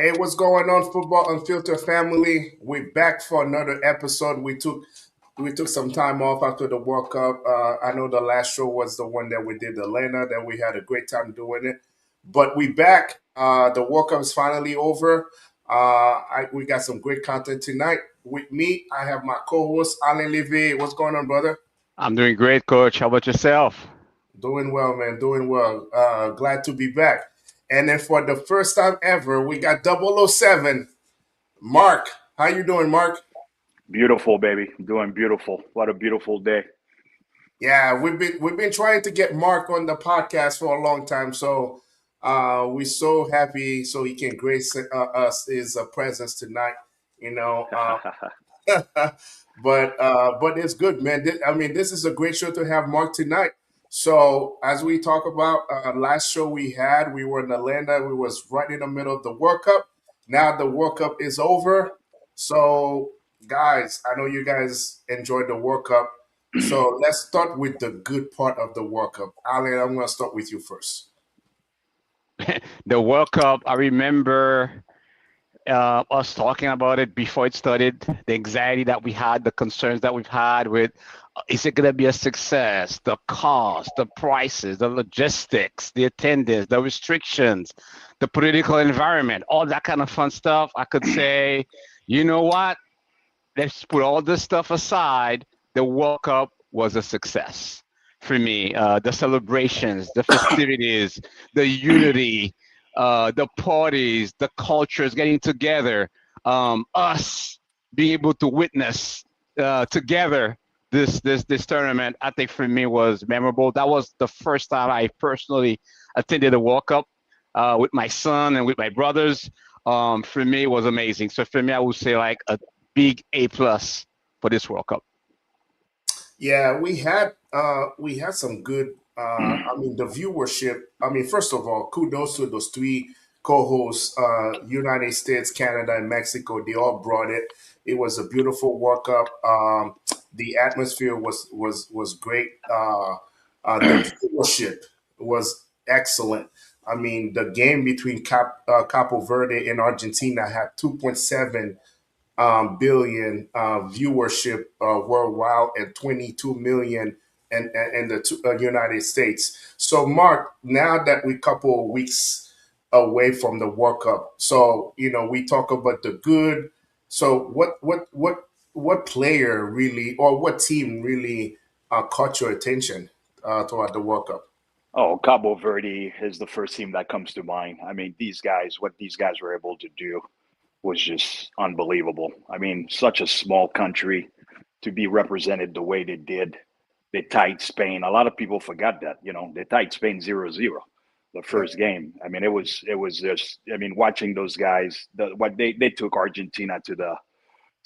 Hey, what's going on, Football Unfiltered family? We're back for another episode. We took some time off after the World Cup. I know the last show was the one that we did Atlanta, that we had a great time doing it. But we back. The World Cup is finally over. We got some great content tonight. With me, I have my co-host Alain Levy. What's going on, brother? I'm doing great, coach. How about yourself? Doing well, man. Doing well. Glad to be back. And then for the first time ever, we got 007. Mark, how you doing, Mark? Beautiful, baby. Doing beautiful. What a beautiful day. Yeah, we've been trying to get Mark on the podcast for a long time, so we're so happy so he can grace us his presence tonight. You know, but it's good, man. I mean, this is a great show to have Mark tonight. So as we talk about last show we had, we were in Atlanta. We was right in the middle of the World Cup. Now the World Cup is over. So guys, I know you guys enjoyed the World Cup. So let's start with the good part of the World Cup. Alan, I'm going to start with you first. The World Cup, I remember us talking about it before it started, the anxiety that we had, the concerns that we've had with is it going to be a success, the cost, the prices, the logistics, the attendance, the restrictions, the political environment, all that kind of fun stuff. I could say, you know what? Let's put all this stuff aside. The World Cup was a success for me. The celebrations, the festivities, the unity, the parties, the cultures getting together, us being able to witness together this tournament. I think for me was memorable. That was the first time I personally attended a World Cup with my son and with my brothers. For me, it was amazing. So for me, I would say like a big A plus for this World Cup. Yeah, we had some good. I mean, the viewership. I mean, first of all, kudos to those three co-hosts: United States, Canada, and Mexico. They all brought it. It was a beautiful World Cup. The atmosphere was great. The viewership was excellent. I mean, the game between Capo Verde and Argentina had 2.7 billion viewership worldwide and 22 million in the United States. So, Mark, now that we couple weeks away from the World Cup, so we talk about the good. So, what player really or what team really caught your attention throughout the World Cup? Oh, Cabo Verde is the first team that comes to mind. I mean, what these guys were able to do was just unbelievable. I mean, such a small country to be represented the way they did. They tied Spain. A lot of people forgot that, they tied Spain 0-0 the Yeah, first game. I mean, it was just, I mean, watching those guys, what they took Argentina to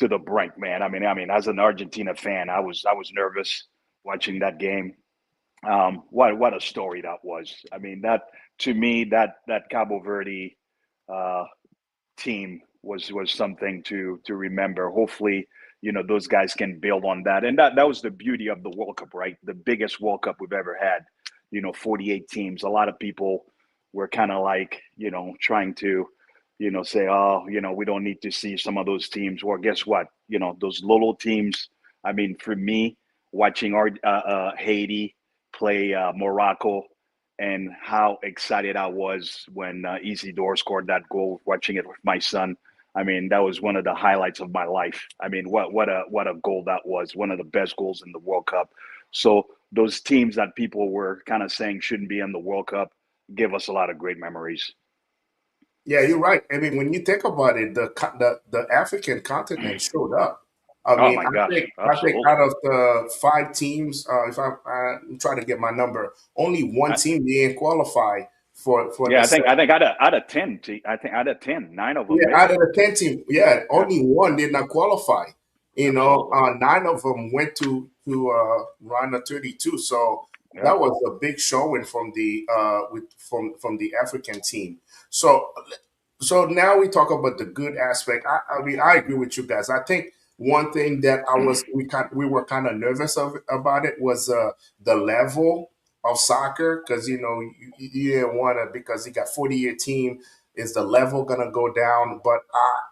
the brink, man. I mean, as an Argentina fan, I was nervous watching that game. What a story that was. I mean, that to me, that Cabo Verde uh, team was something to remember. Hopefully, those guys can build on that. And that was the beauty of the World Cup, right? The biggest World Cup we've ever had. 48 teams. A lot of people were kind of like, trying to, say, oh, we don't need to see some of those teams. Well, guess what? Those little teams. I mean, for me, watching our Haiti play Morocco and how excited I was when Isidore scored that goal. Watching it with my son, I mean, that was one of the highlights of my life. I mean, what a goal that was! One of the best goals in the World Cup. So those teams that people were kind of saying shouldn't be in the World Cup give us a lot of great memories. yeah, you're right. I mean, when you think about it, the African continent showed up. I Oh mean, my I think gosh, I think out absolutely. of the five teams, if I'm trying to get my number, only one I, team didn't qualify for yeah, the I think second. I think out of 10, I think out of 10, 9 of them Yeah, made out it. of the 10 team, yeah, Yeah, only one did not qualify. absolutely. Nine of them went to round of 32. So Yeah. that was a big showing from the from the African team. So now we talk about the good aspect. I mean, I agree with you guys. I think one thing that we were kind of nervous about it was the level of soccer because you didn't want to because you got 40-year team. is the level gonna go down? But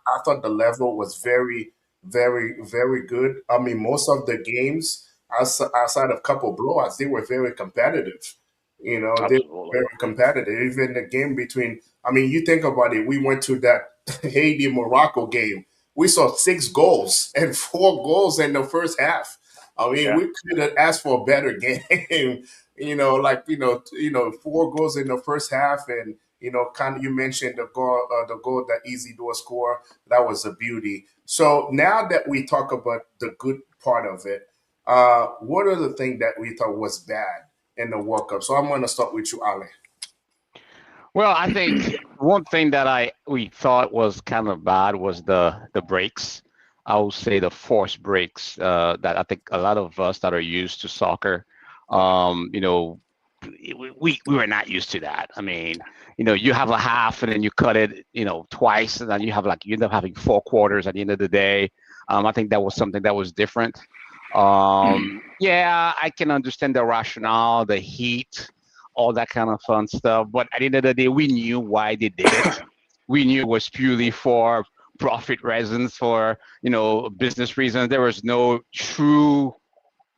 I thought the level was very, very, very good. I mean, most of the games outside of couple blowouts, they were very competitive. You know, they were Absolutely. very competitive. Even the game between, I mean, you think about it, we went to that Haiti Morocco game. We saw 6 goals and 4 goals in the first half. I mean, Yeah. we could have asked for a better game. Like 4 goals in the first half, and kind of you mentioned the goal that Easy Door score. That was a beauty. So now that we talk about the good part of it, what are the things that we thought was bad in the World Cup? So I'm going to start with you, Ali. Well, I think one thing that I we thought was kind of bad was the breaks. I would say the forced breaks that I think a lot of us that are used to soccer, you know, we were not used to that. I mean, you have a half and then you cut it, twice, and then you end up having 4 quarters at the end of the day. I think that was something that was different. Yeah, I can understand the rationale, the heat, all that kind of fun stuff. But at the end of the day, we knew why they did it. We knew it was purely for profit reasons, for business reasons. There was no true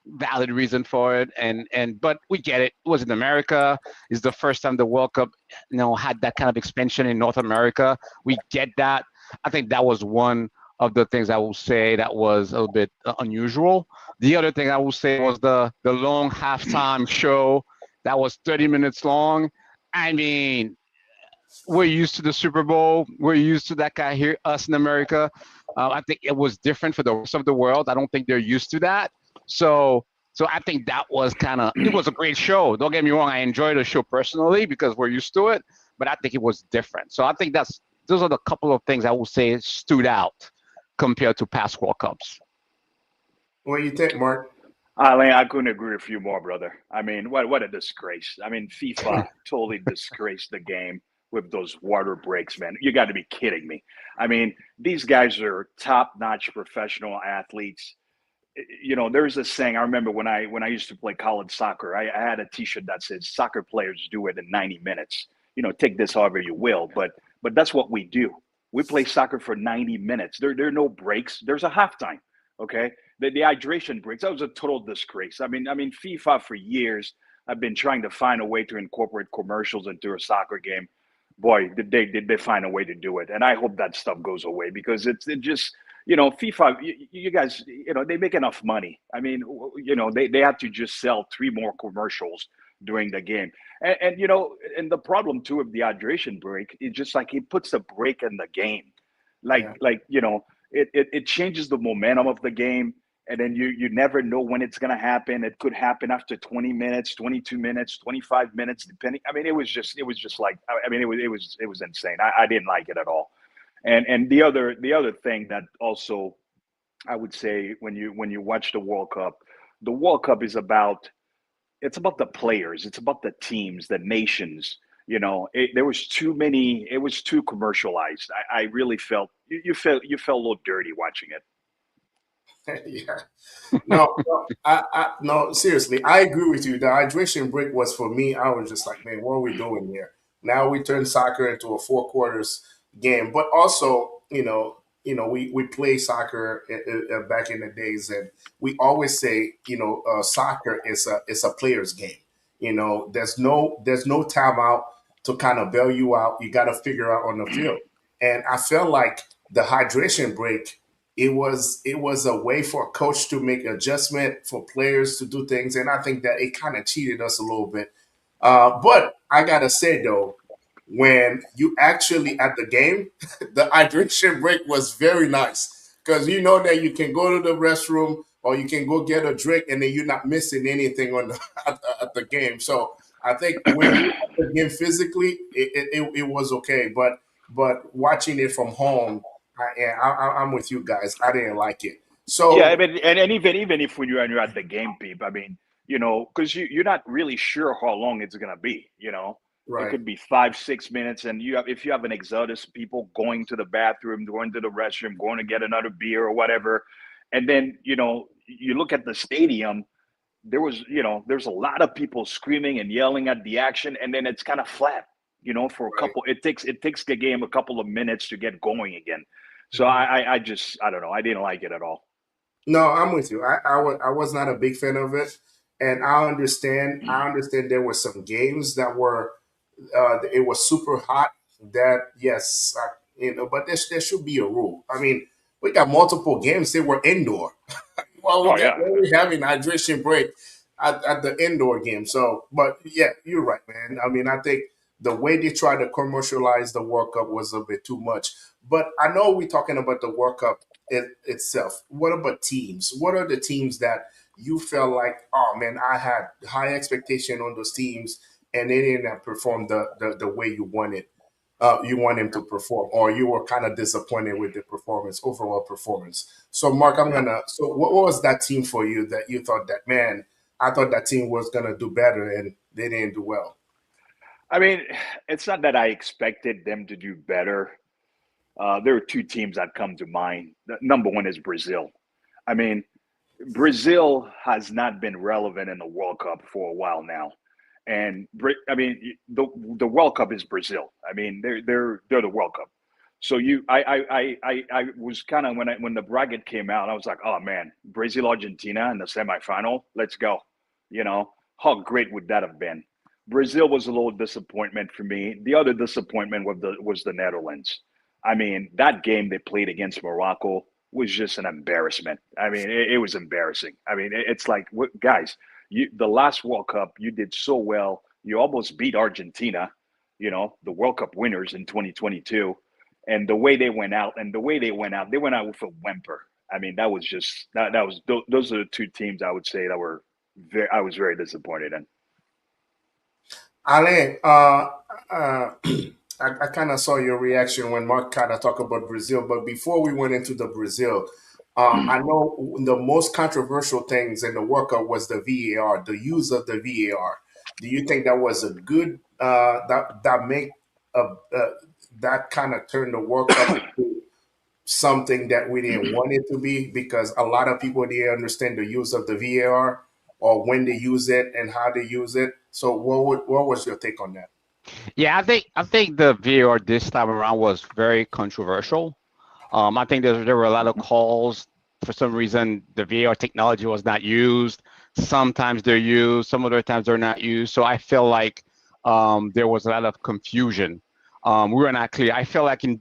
valid reason for it, and but we get it. It was in America. It's the first time the World Cup had that kind of expansion in North America. We get that. I think that was one of the things I will say that was a little bit unusual. The other thing I will say was the long halftime show that was 30 minutes long. I mean, we're used to the Super Bowl. We're used to that guy here, us in America. I think it was different for the rest of the world. I don't think they're used to that. So, so I think that was it was a great show. Don't get me wrong. I enjoyed the show personally because we're used to it, but I think it was different. So I think those are the couple of things I will say stood out compared to past World Cups. What do you think, Mark? I couldn't agree with you more, brother. I mean, what a disgrace. I mean, FIFA totally disgraced the game with those water breaks, man. You got to be kidding me. I mean, these guys are top-notch professional athletes. There's this saying. I remember when I used to play college soccer. I had a T-shirt that says "Soccer players do it in 90 minutes." Take this however you will, but that's what we do. We play soccer for 90 minutes. There are no breaks. There's a halftime. Okay, the hydration breaks. That was a total disgrace. I mean, FIFA for years have been trying to find a way to incorporate commercials into a soccer game. Boy, did they find a way to do it, and I hope that stuff goes away because it just FIFA, you guys, they make enough money. I mean, they have to just sell 3 more commercials during the game. And the problem too of the hydration break is just like it puts a break in the game. Yeah, It changes the momentum of the game. And then you never know when it's going to happen. It could happen after 20 minutes, 22 minutes, 25 minutes, depending. I mean, it was just like, I mean, it was insane. I didn't like it at all. And the other thing that also I would say when you watch the World Cup is about the players, it's about the teams, the nations. There was too many. It was too commercialized. I really felt you felt a little dirty watching it. yeah. No, seriously, I agree with you. The hydration break was for me. I was just like, man, what are we doing here? Now we turn soccer into a 4 quarters game, but also, we play soccer back in the days, and we always say, soccer is a player's game. There's no timeout to kind of bail you out. You got to figure out on the field, and I felt like the hydration break it was a way for a coach to make adjustment for players to do things, and I think that it kind of cheated us a little bit. But I gotta say though, when you actually at the game, the hydration break was very nice because you know that you can go to the restroom or you can go get a drink, and then you're not missing anything on the at the game. So I think when you at the game physically, it was okay, but watching it from home I'm with you guys. I didn't like it. Yeah, I So mean, and even if when you're at the game, peep, I mean, because you're not really sure how long it's gonna be. It right, could be 5, 6 minutes, and if you have an exodus, people going to the bathroom, going to the restroom, going to get another beer or whatever, and then you look at the stadium. There's a lot of people screaming and yelling at the action, and then it's kind of flat. for a Right. couple. It takes the game a couple of minutes to get going again. So Mhm. I don't know. I didn't like it at all. No, I'm with you. I was not a big fan of it, and I understand. I understand there were some games that were it was super hot. That yes, but there should be a rule. I mean, we got multiple games. They were indoor. Well, Oh yeah, we're having hydration break at the indoor game. So, but yeah, you're right, man. I mean, I think the way they tried to commercialize the World Cup was a bit too much. But I know we're talking about the World Cup itself. What about teams? What are the teams that you felt like, oh man, I had high expectation on those teams and they didn't perform the way you want him to perform, or you were kind of disappointed with the performance, overall performance. So, Mark, I'm yeah. gonna. So, what was that team for you that you thought that man? I thought that team was gonna do better, and they didn't do well. I mean, it's not that I expected them to do better. There are two teams that come to mind. Number one is Brazil. I mean, Brazil has not been relevant in the World Cup for a while now, and I mean the World Cup is Brazil. I mean they're the World Cup. So I was kind of when the bracket came out, I was like, oh man, Brazil Argentina in the semifinal, let's go. How great would that have been? Brazil was a little disappointment for me. The other disappointment was the Netherlands. I mean, that game they played against Morocco was just an embarrassment. I mean, it was embarrassing. I mean, it's like, guys, the last World Cup, you did so well. You almost beat Argentina, the World Cup winners in 2022. And the way they went out, they went out with a whimper. I mean, that was just, that was, those are the two teams I would say that I was very disappointed in. Ale, I kind of saw your reaction when Mark kind of talked about Brazil, but before we went into the Brazil, I know the most controversial things in the World Cup was the VAR, the use of the VAR. Do you think that was a good that make that kind of turned the World Cup into something that we didn't want it to be because a lot of people didn't understand the use of the VAR or when they use it and how they use it. So what was your take on that? Yeah, I think the VAR this time around was very controversial. I think there were a lot of calls. For some reason, the VAR technology was not used. Sometimes they're used, some other times they're not used. So I feel like there was a lot of confusion. We were not clear. I feel like in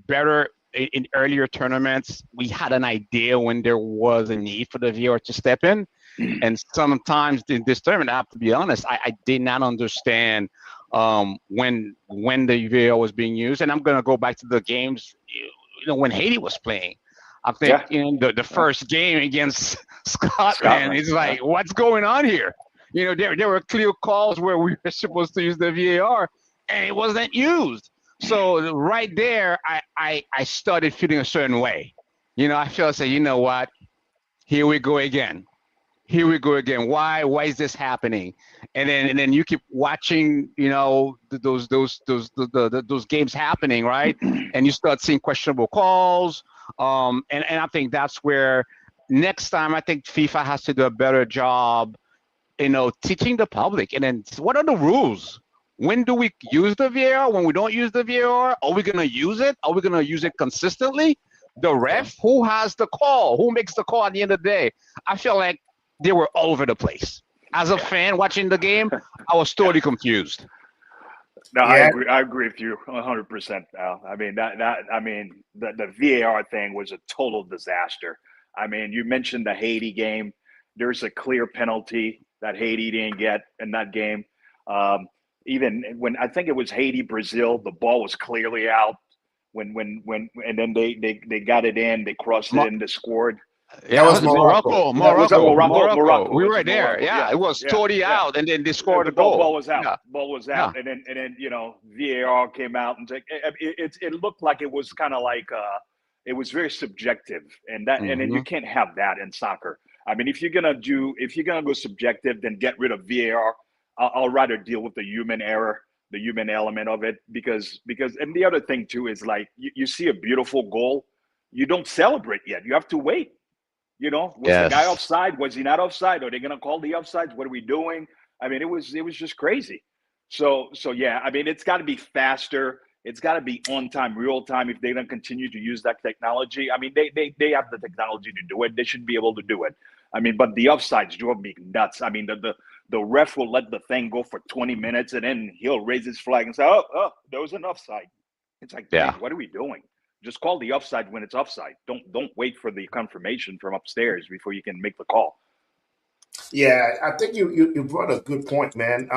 earlier tournaments, we had an idea when there was a need for the VAR to step in. And sometimes in this tournament, I have to be honest, I did not understand when the VAR was being used. And I'm going to go back to the games, when Haiti was playing. I think Yeah, the yeah. first game against Scotland, Scotland. it's Yeah. like, what's going on here? There were clear calls where we were supposed to use the VAR, and it wasn't used. So right there, I started feeling a certain way. I felt say, you know what? Here we go again. Here we go again. Why is this happening? And then you keep watching, those games happening, right? And you start seeing questionable calls. And I think that's where next time I think FIFA has to do a better job, teaching the public. And then what are the rules? When do we use the VAR? When we don't use the VAR, are we gonna use it? Are we gonna use it consistently? The Yeah. ref, who has the call? Who makes the call at the end of the day? I feel like they were all over the place. As a fan watching the game, I was Yeah. totally confused. No, I Yeah. agree. I agree with you 100%, Al. I mean the VAR thing was a total disaster. I mean, you mentioned the Haiti game. There's a clear penalty that Haiti didn't get in that game. Um, Even when I think it was Haiti Brazil, the ball was clearly out. And then they got it in. They crossed it Mo- and they scored. That Yeah, was it was Morocco. Morocco, That Was was that Morocco, Morocco? Morocco. Morocco. Morocco. We Was were it there. Morocco? Yeah, Yeah, it was yeah, totally yeah. out, and then they scored a The ball goal. was out. Yeah, Ball was yeah. out, and then VAR came out and it looked like it was kind of like it was very subjective, and then you Hmm. can't have that in soccer. I mean, if you're gonna go subjective, then get rid of VAR. I'll rather deal with the human error, the human element of it, because and the other thing too is like you see a beautiful goal, you don't celebrate yet. You have to wait. Was the guy Yes. offside? Was he not offside? Are they going to call the offsides? What are we doing? I mean, it was just crazy. So yeah, I mean, it's got to be faster. It's got to be on time, real time. If they don't continue to use that technology, I mean, they have the technology to do it. They should be able to do it. I mean, but the offsides drove me nuts. I mean, the ref will let the thing go for 20 minutes, and then he'll raise his flag and say, "Oh, there was an offside." It's like, Yeah. dude, what are we doing? Just call the offside when it's offside. Don't wait for the confirmation from upstairs before you can make the call. Yeah, I think you brought a good point, man.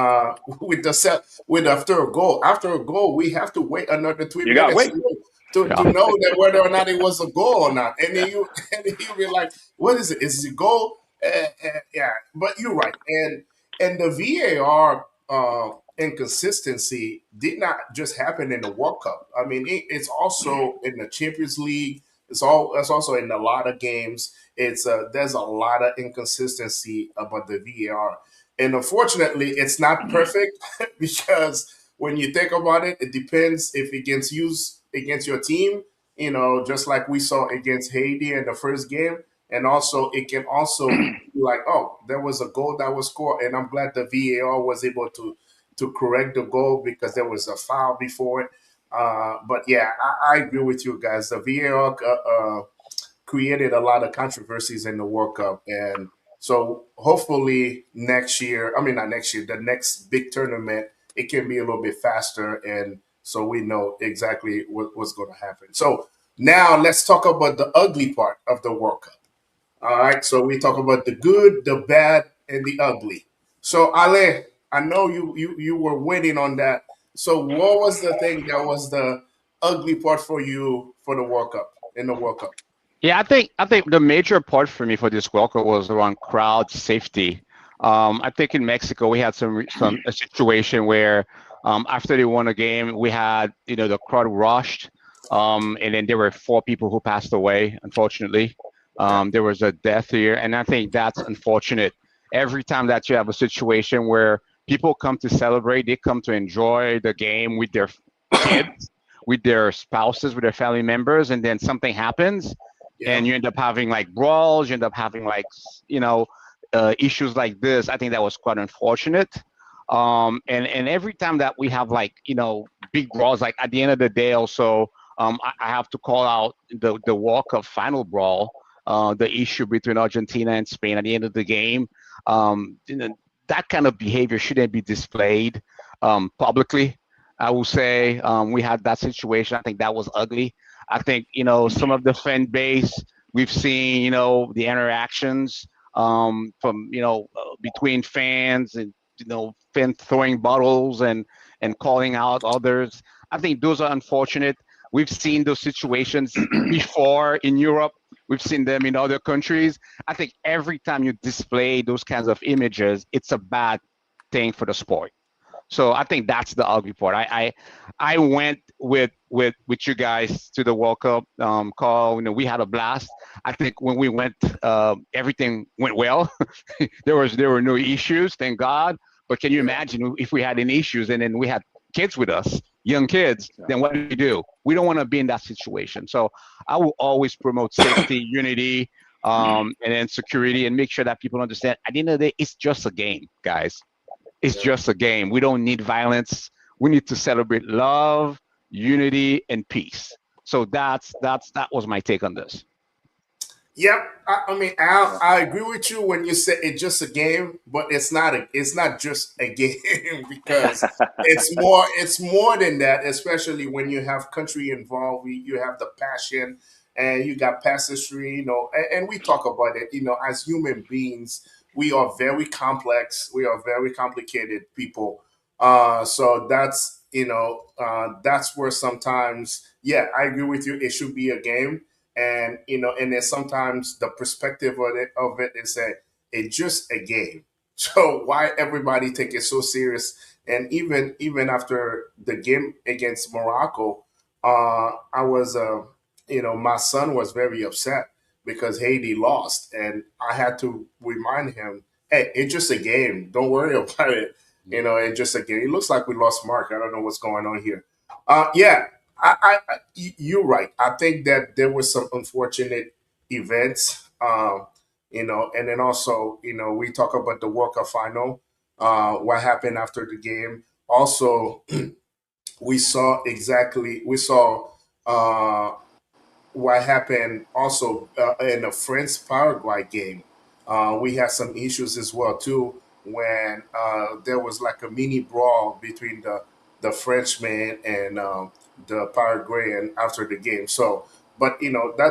With the set, with after a goal, we have to wait another three You got to minutes wait. to Yeah. know that whether or not it was a goal or not. And then you and then you be like, what is it? Is it a goal? Yeah, but you're right. And the VAR inconsistency did not just happen in the World Cup. I mean, it's also in the Champions League. It's also in a lot of games. There's a lot of inconsistency about the VAR, and unfortunately, it's not perfect because when you think about it, it depends if it gets used against your team. You know, just like we saw against Haiti in the first game, and also it can also be like, oh, there was a goal that was scored, and I'm glad the VAR was able to correct the goal because there was a foul before it. But yeah, I agree with you guys. The VAR created a lot of controversies in the World Cup, and so hopefully next year, I mean not next year, the next big tournament, it can be a little bit faster, and so we know exactly what's going to happen. So now let's talk about the ugly part of the World Cup. All right, so we talk about the good, the bad, and the ugly. So Ale, I know you were waiting on that. So what was the thing that was the ugly part for you for the World Cup in the World Cup? Yeah, I think the major part for me for this World Cup was around crowd safety. I think in Mexico we had some a situation where after they won a game, we had the crowd rushed, and then there were four people who passed away. Unfortunately, Yeah. there was a death here, and I think that's unfortunate. Every time that you have a situation where people come to celebrate, they come to enjoy the game with their kids, with their spouses, with their family members, and then something happens Yeah. and you end up having like brawls, you end up having like issues like this. I think that was quite unfortunate. And every time that we have like big brawls, like at the end of the day, also I have to call out the World Cup final brawl, the issue between Argentina and Spain at the end of the game. That kind of behavior shouldn't be displayed publicly. I will say we had that situation. I think that was ugly. I think some of the fan base we've seen the interactions from between fans and fans throwing bottles and calling out others. I think those are unfortunate. We've seen those situations before in Europe. We've seen them in other countries. I think every time you display those kinds of images, it's a bad thing for the sport. So I think that's the ugly part. I went with you guys to the World Cup call. We had a blast. I think when we went, everything went well. There were no issues, thank God. But can you Yeah. imagine if we had any issues and then we had kids with us, young kids? Then what do we do? We don't want to be in that situation. So I will always promote safety, unity, and then security, and make sure that people understand. At the end of the day, it's just a game, guys. It's Yeah. just a game. We don't need violence. We need to celebrate love, unity, and peace. So that was my take on this. Yep. I mean, Al, I agree with you when you say it's just a game, but it's not just a game because it's more than that, especially when you have country involved, you have the passion and you got pastry, and we talk about it, as human beings, we are very complex, we are very complicated people. So that's where sometimes, yeah, I agree with you, it should be a game, and then sometimes the perspective of it is that it's just a game. So why everybody take it so serious? And even after the game against Morocco, I was my son was very upset because Haiti lost, and I had to remind him, hey, it's just a game, don't worry about it. It's just a game. It looks like we lost Mark. I don't know what's going on here. Yeah, you're right. I think that there were some unfortunate events, and then also, we talk about the World Cup final, what happened after the game. also we saw uh, what happened also in the France Paraguay game. We had some issues as well too when there was like a mini brawl between the Frenchman and the Paraguayan after the game. So, but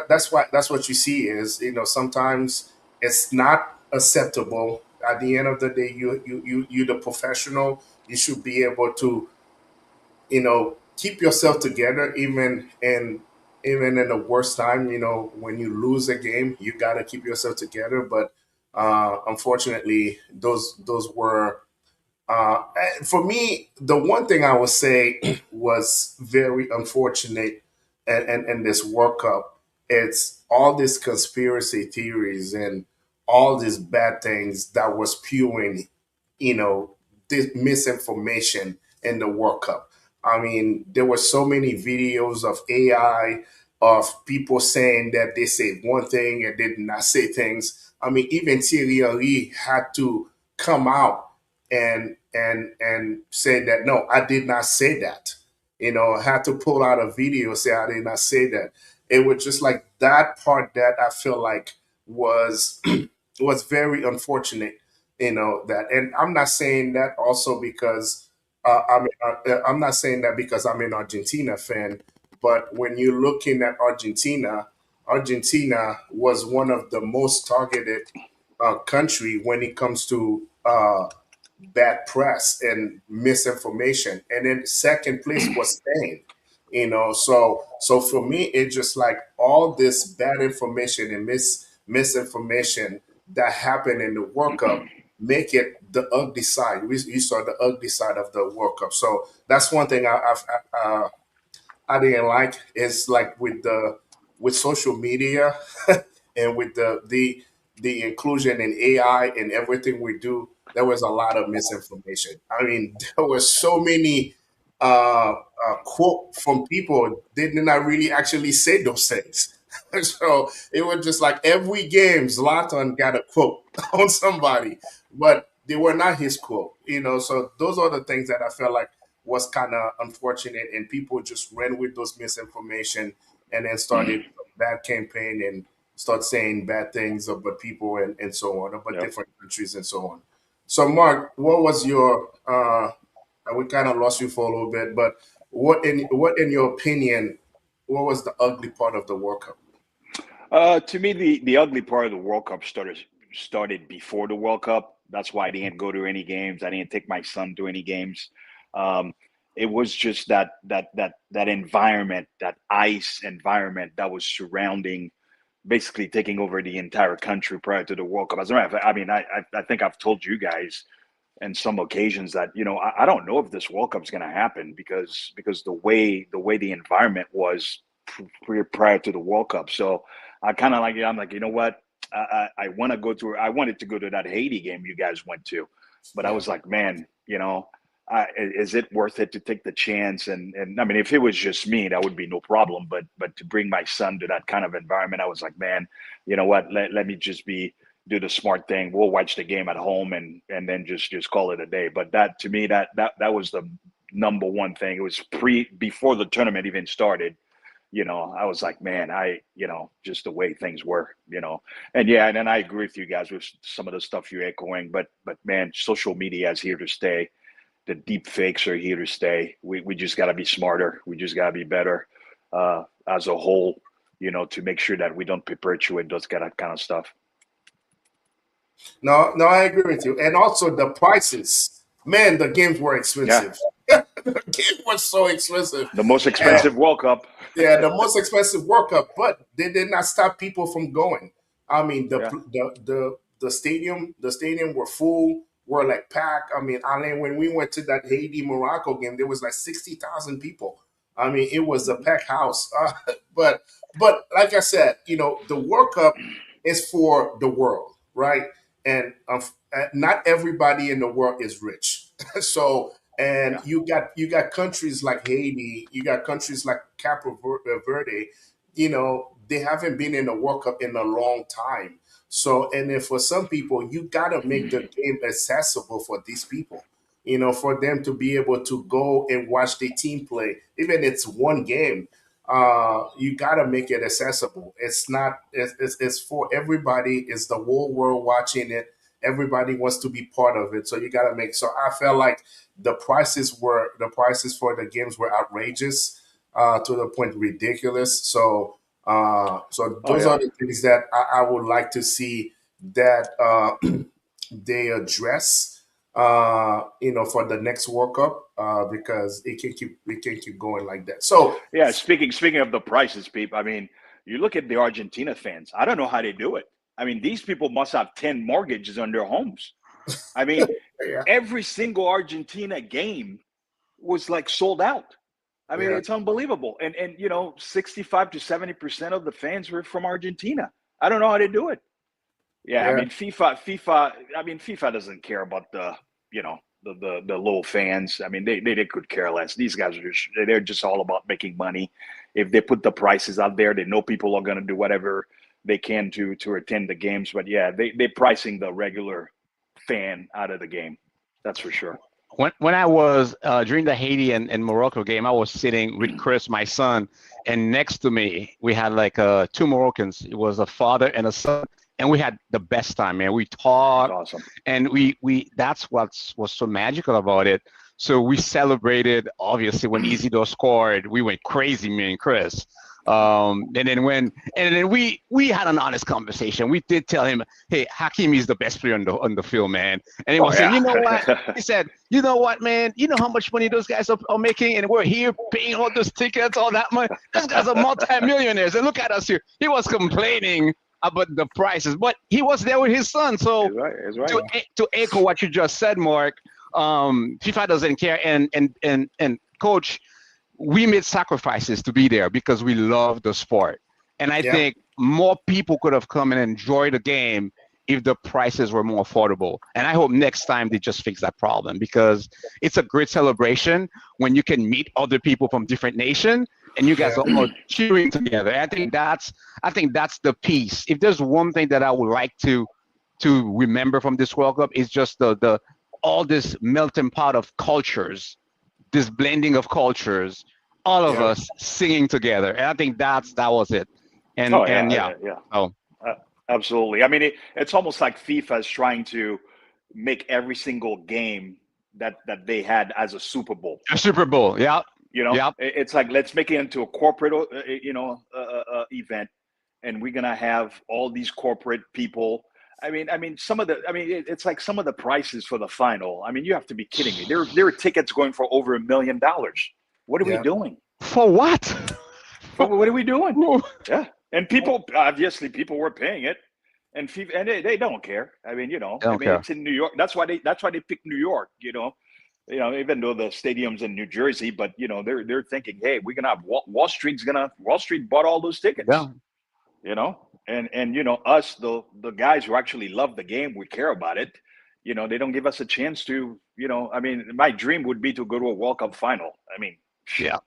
that's what you see is sometimes it's not acceptable. At the end of the day, you the professional. You should be able to keep yourself together even in the worst time. When you lose a game, you got to keep yourself together. But unfortunately, those were for me, the one thing I would say was very unfortunate and this World Cup. It's all these conspiracy theories and all these bad things that was spewing, you know, this misinformation in the World Cup. I mean, there were so many videos of AI of people saying that they said one thing and did not say things. I mean, even Thierry Henry had to come out and say that no, I did not say that. I had to pull out a video say I did not say that. It was just like that part that I feel like was was very unfortunate. That, and I'm not saying that also because I'm not saying that because I'm an Argentina fan, but when you're looking at Argentina, Argentina was one of the most targeted country when it comes to bad press and misinformation. And then second place was Spain. So for me, it's just like all this bad information and misinformation that happened in the World Cup make it the ugly side. We saw the ugly side of the World Cup. So that's one thing I didn't like is like with social media and with the inclusion in AI and everything we do, there was a lot of misinformation. I mean, there were so many quote from people they did not really actually say those things. So it was just like every game, Zlatan got a quote on somebody, but they were not his quote. So those are the things that I felt like was kind of unfortunate, and people just ran with those misinformation and then started a bad campaign and start saying bad things about people and so on, about Yep. different countries and so on. So, Mark, what was your? We kind of lost you for a little bit, but what in your opinion, what was the ugly part of the World Cup? To me, the ugly part of the World Cup started before the World Cup. That's why I didn't go to any games. I didn't take my son to any games. Um, it was just that environment, that ice environment that was surrounding, basically taking over the entire country prior to the World Cup. As a matter of fact, I mean, I think I've told you guys in some occasions that I don't know if this World Cup's going to happen because the way the environment was prior to the World Cup. So I kind of like I'm like what I want to go to. I wanted to go to that Haiti game you guys went to, but I Yeah. was like, man, is it worth it to take the chance? And I mean, if it was just me, that would be no problem. But to bring my son to that kind of environment, I was like, man, you know what? Let me just do the smart thing. We'll watch the game at home and then just call it a day. But that to me that was the number one thing. It was before the tournament even started. I was like, man, just the way things were, and yeah, and then I agree with you guys with some of the stuff you're echoing, but man, social media is here to stay. The deep fakes are here to stay. We just got to be smarter. We just got to be better as a whole, to make sure that we don't perpetuate those kind of stuff. No, no, I agree with you. And also the prices. Man, the games were Yeah, expensive. The game was so expensive. the most And expensive World Cup. yeah, the most expensive World Cup, but they did not stop people from going. I mean, Yeah. the stadium were full, were like packed. I mean, Alain, when we went to that Haiti Morocco game, there was like 60,000 people. I mean, it was a Mhm. packed house. But like I said, the World Cup is for the world, right? And not everybody in the world is rich, so and Yeah. you got countries like Haiti, you got countries like Capo Verde. They haven't been in the World Cup in a long time. So, and then for some people, you gotta make the game accessible for these people. for them to be able to go and watch the team play, even it's one game, you got to make it accessible. It's not, it's for everybody. It's the whole world watching it. Everybody wants to be part of it. So you got to make, so I felt like the prices for the games were outrageous, to the point ridiculous. So Oh those are yeah. the things that I would like to see that they address, for the next World Cup, because it can keep going like that. So Yeah, speaking of the prices, people. I mean, you look at the Argentina fans. I don't know how they do it. I mean, these people must have 10 mortgages on their homes. I mean, yeah, every single Argentina game was like sold out. I mean, yeah, it's unbelievable. And 65 to 70% of the fans were from Argentina. I don't know how they do it. Yeah, I yeah, mean FIFA. I mean FIFA doesn't care about the low fans. I mean they could care less. These guys they're just all about making money. If they put the prices out there, they know people are going to do whatever they can to attend the games. But yeah, they're pricing the regular fan out of the game. That's for sure. When I was during the Haiti and Morocco game, I was sitting with Chris, my son, and next to me we had like two Moroccans. It was a father and a son, and we had the best time, man. We That's talked, awesome. and we that's what was so magical about it. So we celebrated. Obviously, when Isidore scored, we went crazy, me and Chris. And then we had an honest conversation. We did tell him, "Hey, Hakim is the best player on the field, man." And he Oh was saying, "You yeah. know what?" He said, "You know what, man? You know how much money those guys are making, and we're here paying all those tickets, all that money. Those guys are multimillionaires, and look at us here." He was complaining about the prices, but he was there with his son. So It's right. It's right. to to echo what you just said, Mark, FIFA doesn't care, and coach, we made sacrifices to be there because we love the sport. And I yeah, think more people could have come and enjoyed the game if the prices were more affordable. And I hope next time they just fix that problem because it's a great celebration when you can meet other people from different nations and you guys yeah, are all cheering together. I think that's the piece. If there's one thing that I would like to remember from this World Cup, is just the all this melting pot of cultures, this blending of cultures, all of yeah, us singing together. And I think that was it. And Oh and yeah. yeah. Yeah. Yeah. Oh, Absolutely. I mean, it's almost like FIFA is trying to make every single game that they had as a Super Bowl. a Super Bowl. Yeah. Yeah. It's like let's make it into a corporate, event, and we're gonna have all these corporate people. I mean, it's like some of the prices for the final. I mean, you have to be kidding me. There are tickets going for over $1 million. What are we yeah. doing? For what? What are we doing? Who- Yeah, and people obviously people were paying it, and they don't care. I I don't mean care. it's in New York. That's why they picked New York. Even though the stadium's in New Jersey, but they're thinking, hey, we're gonna have Wall Street bought all those Yeah. tickets. And us the guys who actually love the game, we care about it. They don't give us a chance to. I mean, my dream would be to go to a World Cup final. I mean, Yeah.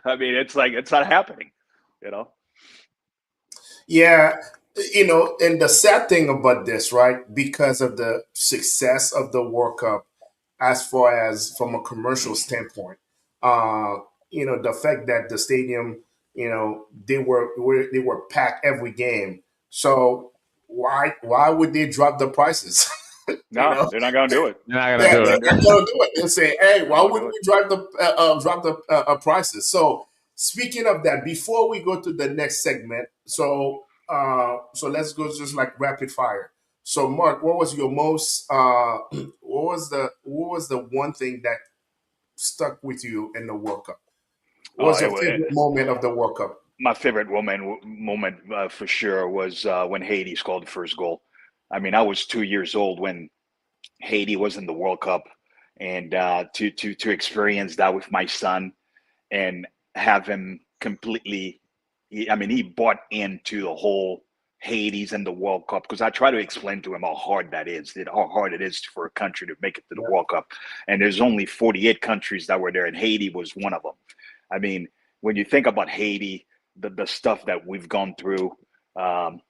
I mean, it's like it's not happening. You know. Yeah, and the sad thing about this, right? Because of the success of the World Cup, as far as from a commercial standpoint, uh, the fact that the stadium, they were packed every game. So why would they drop the prices? you No, know, they're not gonna do it. You're not gonna yeah, They're not do they're gonna it. do not it. gonna do it and say, "Hey, They why won't would do it. we drop the prices?" So, speaking of that, before we go to the next segment, so let's go just like rapid fire. So, Mark, what was your most what was the one thing that stuck with you in the World Cup? What Oh, was your favorite moment of the World Cup? my favorite moment for sure was when Haiti scored the first goal. I mean, I was 2 years old when Haiti was in the World Cup, and to experience that with my son and have him completely. I mean, he bought into the whole Hades and the World Cup because I try to explain to him how hard that is, how hard it is for a country to make it to the Yeah, World Cup. And there's only 48 countries that were there, and Haiti was one of them. I mean, when you think about Haiti, the stuff that we've gone through, the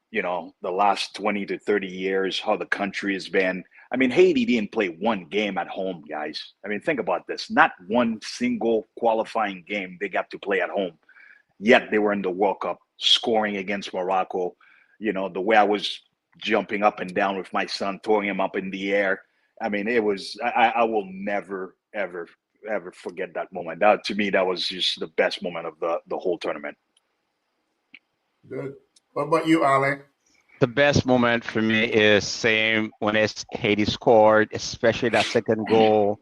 last 20 to 30 years, how the country has been. I mean, Haiti didn't play one game at home, guys. I mean, think about this. Not one single qualifying game they got to play at home. Yet they were in the World Cup scoring against Morocco. You know, the way I was jumping up and down with my son, throwing him up in the air. I mean, it was, I will never, ever, ever forget that moment. That, to me, that was just the best moment of the whole tournament. Good. What about you, Ale? The best moment for me is same when it's Haiti scored, especially that second goal.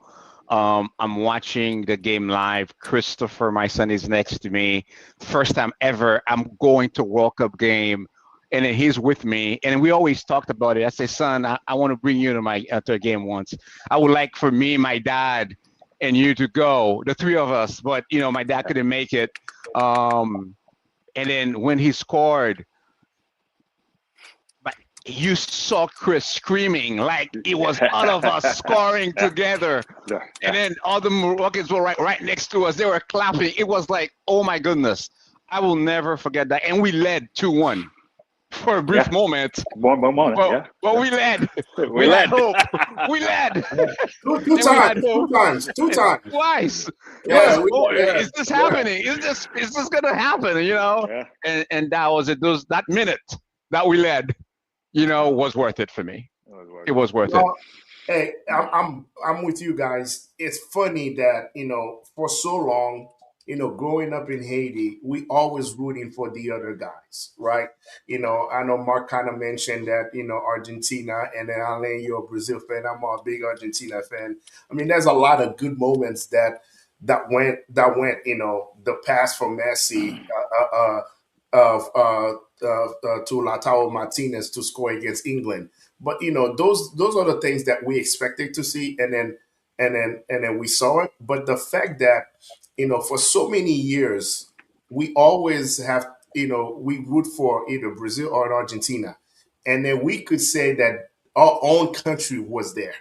I'm watching the game live. Christopher, my son, is next to me. First time ever, I'm going to World Cup game, and then he's with me. And we always talked about it. I say, son, I want to bring you to my to a game once. I would like for me, my dad, and you to go, the three of us. But my dad couldn't make it. And then when he scored, but you saw Chris screaming like it was all of us scoring together. And then all the Moroccans were right next to us. They were clapping. It was like, oh my goodness. I will never forget that. And we led 2-1 for a brief moment. One moment, but we led. We led. Hope. We led. Two times. Twice. Yeah, is this happening? Is this gonna happen? Yeah. And that was it. That minute that we led, was worth it for me. It was worth it. Hey, I'm with you guys. It's funny that for so long, growing up in Haiti, we always rooting for the other guys, right? I know Mark kind of mentioned that Argentina, and then Alain, you're a Brazil fan. I'm a big Argentina fan. I mean, there's a lot of good moments that went. The pass from Messi. Of to Lautaro Martinez to score against England. But those are the things that we expected to see, and then we saw it. But the fact that for so many years we always have we root for either Brazil or Argentina, and then we could say that our own country was there.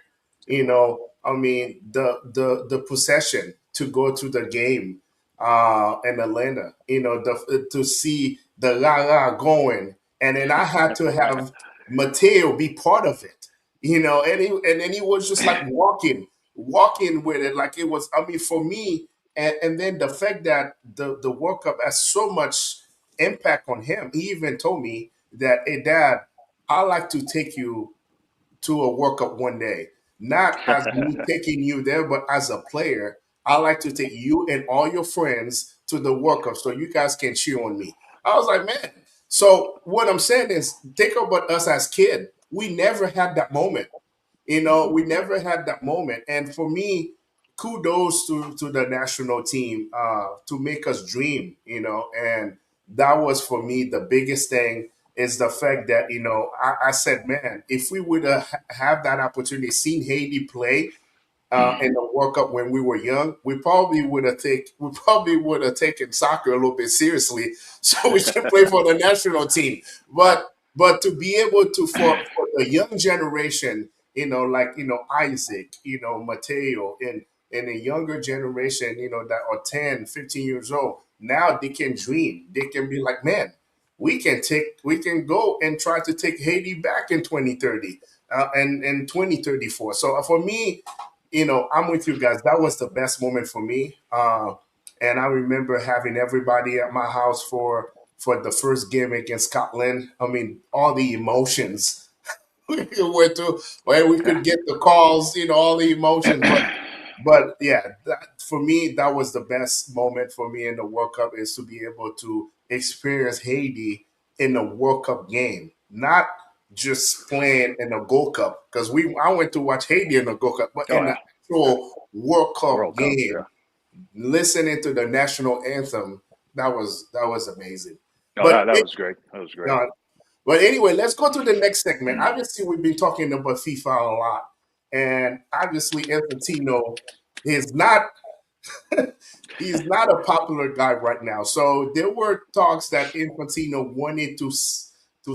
I mean the possession to go to the game in Atlanta, to see the la la going, and then I had to have Mateo be part of it, and then he was just like walking with it, like it was. I mean, for me, and then the fact that the World Cup has so much impact on him. He even told me that, hey, Dad, I like to take you to a World Cup one day. Not as me taking you there, but as a player, I like to take you and all your friends to the World Cup so you guys can cheer on me. I was like, man. So what I'm saying is, think about us as kid. We never had that moment. We never had that moment. And for me, kudos to the national team to make us dream. And that was for me the biggest thing is the fact that I said, man, if we would have that opportunity, seen Haiti play in the World Cup when we were young, we probably would have taken soccer a little bit seriously, so we should play for the national team. But to be able to for the young generation, like Isaac, Mateo, and a younger generation, that are 10, 15 years old, now they can dream. They can be like, man, we can go and try to take Haiti back in 2030 and 2034. So for me, I'm with you guys. That was the best moment for me. And I remember having everybody at my house for the first game against Scotland. I mean, all the emotions we went to where we could get the calls, all the emotions. But yeah, for me, that was the best moment for me in the World Cup is to be able to experience Haiti in the World Cup game, not just playing in the Gold Cup. Because I went to watch Haiti in the Gold Cup, but in the actual World Cup game, listening to the national anthem, that was amazing. No, But that was great. That was great. But anyway, let's go to the next segment. Obviously, we've been talking about FIFA a lot, and obviously, Infantino is not he's not a popular guy right now. So there were talks that Infantino wanted to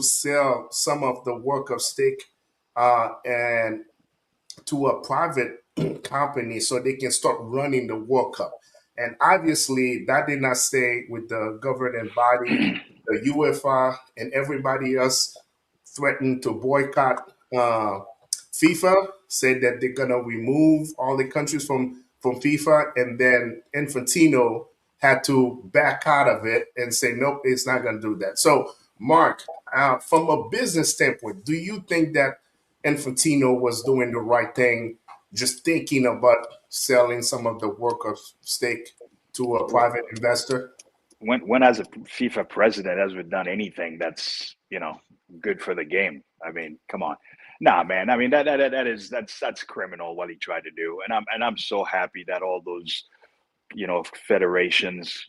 sell some of the World Cup stake and to a private company so they can start running the World Cup. And obviously, that did not stay with the governing body, the UEFA, and everybody else threatened to boycott FIFA. said that they're gonna remove all the countries from FIFA, and then Infantino had to back out of it and say, nope, it's not gonna do that. So, Mark, from a business standpoint, do you think that Infantino was doing the right thing, just thinking about selling some of the work of stake to a private investor? When as a FIFA president has done anything that's good for the game? I mean, come on, nah, man. I mean that's criminal what he tried to do, and I'm so happy that all those federations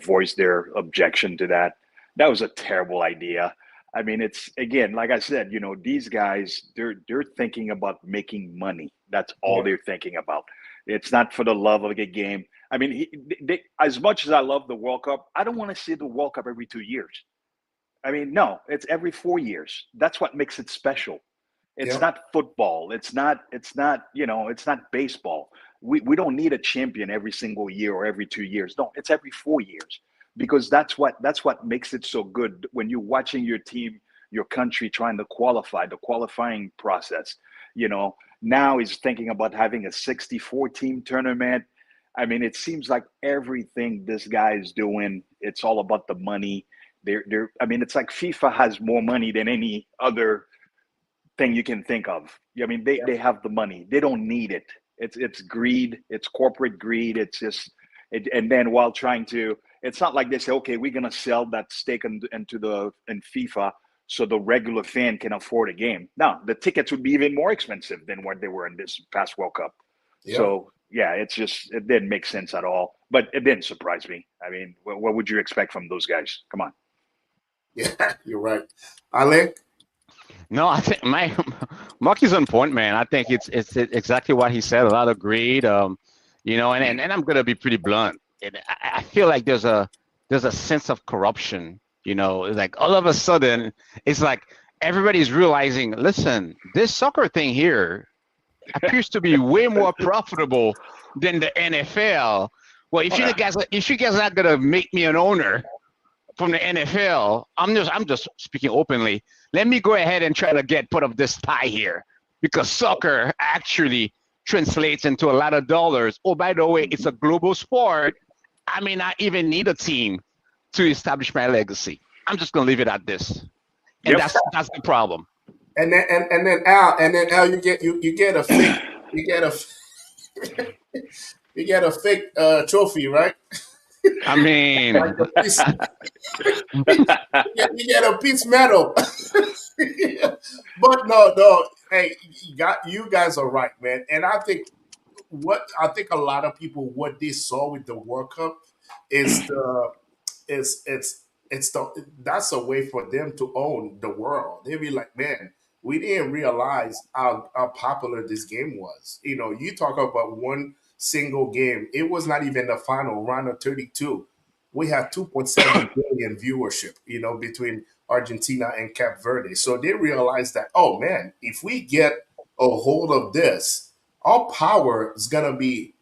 voiced their objection to that. That was a terrible idea. I mean, it's again, like I said, these guys they're thinking about making money. That's all Yeah, they're thinking about. It's not for the love of the game. I mean, as much as I love the World Cup, I don't want to see the World Cup every 2 years. I mean, no, it's every 4 years. That's what makes it special. It's yeah, not football. It's not baseball. We don't need a champion every single year or every 2 years. No, it's every 4 years because that's what makes it so good when you're watching your team, your country trying to qualify, the qualifying process. You know, now he's thinking about having a 64 team tournament. I mean, it seems like everything this guy is doing, it's all about the money. I mean, it's like FIFA has more money than any other thing you can think of. I mean, they yeah, they have the money. They don't need it. It's greed. It's corporate greed. It's just and then while trying to, it's not like they say, okay, we're gonna sell that stake in FIFA so the regular fan can afford a game. No, the tickets would be even more expensive than what they were in this past World Cup. yeah. So yeah, it didn't make sense at all. But it didn't surprise me. I mean, what would you expect from those guys? Come on. Yeah, you're right. Ale? No, I think my Mark is on point, man. I think it's exactly what he said. A lot of greed, and I'm gonna be pretty blunt. I feel like there's a sense of corruption. It's like all of a sudden, it's like everybody's realizing, listen, this soccer thing here appears to be way more profitable than the NFL. Well, Oh yeah. if you guys are not gonna make me an owner from the NFL, I'm just speaking openly. Let me go ahead and try to get part of this pie here because soccer actually translates into a lot of dollars. Oh, by the way, it's a global sport. I may not even need a team to establish my legacy. I'm just gonna leave it at this, and Yep. that's the problem. And then Al, you get a fake you get a you get a fake trophy, right? I Like mean, a piece, you get a piece medal. But no, hey, you guys are right, man. And I think a lot of people what they saw with the World Cup is the is it's the that's a way for them to own the world. They be like, man, we didn't realize how popular this game was. You talk about one single game. It was not even the final round of 32. We had 2.7 billion viewership, between Argentina and Cape Verde. So they realized that, oh man, if we get a hold of this, our power is gonna be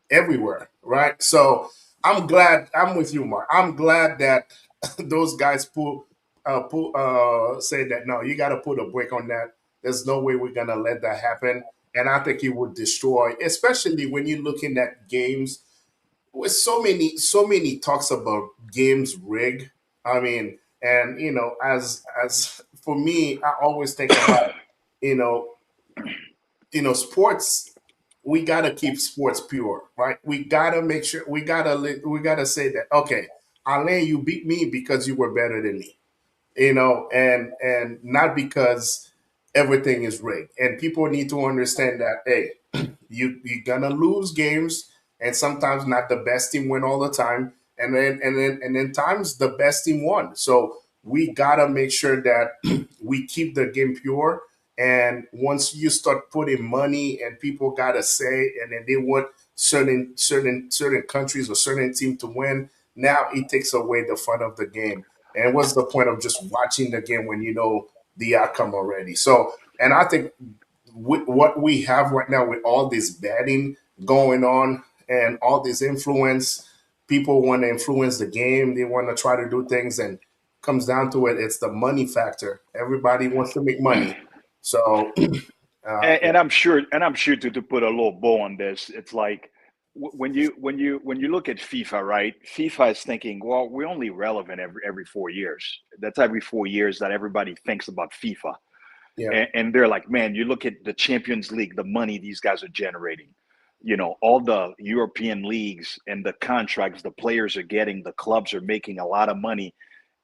everywhere, right? So I'm glad. I'm with you, Mark. I'm glad that those guys say that no, you got to put a break on that. There's no way we're gonna let that happen, and I think it would destroy, especially when you're looking at games with so many talks about games rig. I mean, and as for me, I always think about you know sports. We gotta keep sports pure, right? We gotta make sure we gotta say that, okay, Alain, you beat me because you were better than me, and not because everything is rigged. And people need to understand that, hey, you're gonna lose games, and sometimes not the best team win all the time, and then times the best team won. So we gotta make sure that we keep the game pure. And once you start putting money and people gotta say, and then they want certain countries or certain team to win, now it takes away the fun of the game. And what's the point of just watching the game when you know the outcome already? So, and I think with what we have right now with all this betting going on and all this influence, people want to influence the game. They want to try to do things, and comes down to it, it's the money factor. Everybody wants to make money. So And I'm sure to put a little bow on this, it's like when you look at FIFA, right? FIFA is thinking, well, we're only relevant every 4 years. That's every 4 years that everybody thinks about FIFA, yeah, and they're like, man, you look at the Champions League, the money these guys are generating, all the European leagues and the contracts the players are getting, the clubs are making a lot of money.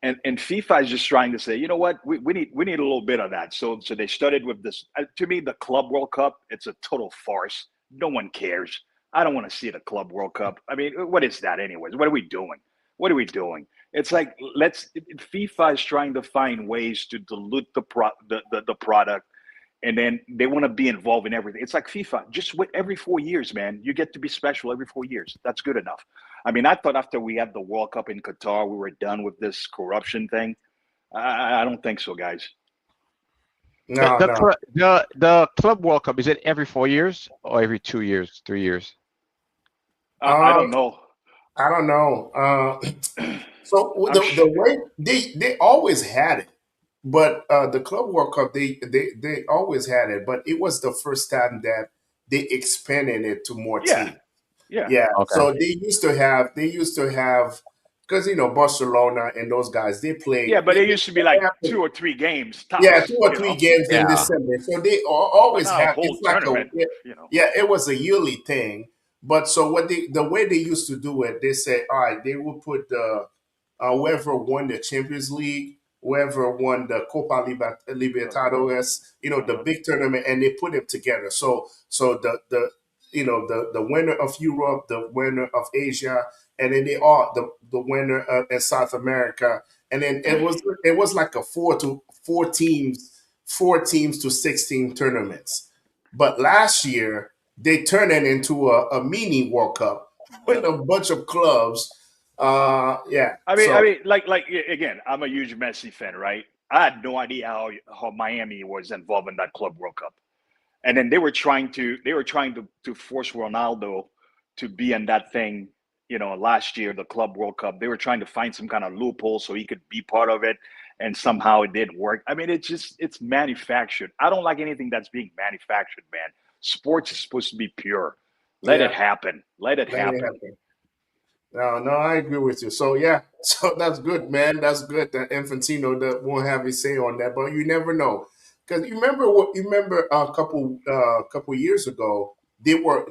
And FIFA is just trying to say, you know what, we need a little bit of that. So they started with this. To me, the Club World Cup, it's a total farce. No one cares. I don't want to see the Club World Cup. I mean, what is that anyways? What are we doing? What are we doing? It's like FIFA is trying to find ways to dilute the product, and then they want to be involved in everything. It's like FIFA, just with every 4 years, man. You get to be special every 4 years. That's good enough. I mean, I thought after we had the World Cup in Qatar, we were done with this corruption thing. I don't think so, guys. The, no, the no. cl- the Club World Cup, is it every 4 years or every 2 years, 3 years? I Um, don't know. I don't know. So I'm the sh- way they always had it, but the Club World Cup they always had it, but it was the first time that they expanded it to more yeah, teams. yeah, Yeah, Okay. so they used to have because Barcelona and those guys they play yeah. But it used to be like they, 2 or 3 games yeah, tops, 2 or 3 games in Yeah. December. So they but always not a have. whole It's like a tournament. yeah. It was a yearly thing. But so the way they used to do it, they say, all right, they will put the whoever won the Champions League, whoever won the Libertadores, the Uh-huh. big tournament, and they put them together. So the winner of Europe, the winner of Asia, and then they all the winner in South America, and then it was like a four teams to 16 tournaments. But last year they turned it into a mini World Cup with a bunch of clubs. Yeah. So Again, I'm a huge Messi fan, right? I had no idea how Miami was involved in that Club World Cup, and then they were trying to force Ronaldo to be in that thing. Last year the Club World Cup, they were trying to find some kind of loophole so he could be part of it, and somehow it didn't work. I mean, it's manufactured. I don't like anything that's being manufactured, man. Sports is supposed to be pure. Let it yeah, happen. Let it let it happen. happen. No, no, I agree with you. So yeah, so that's good, man. That's good that Infantino that won't have his say on that, but you never know because you remember a couple years ago they were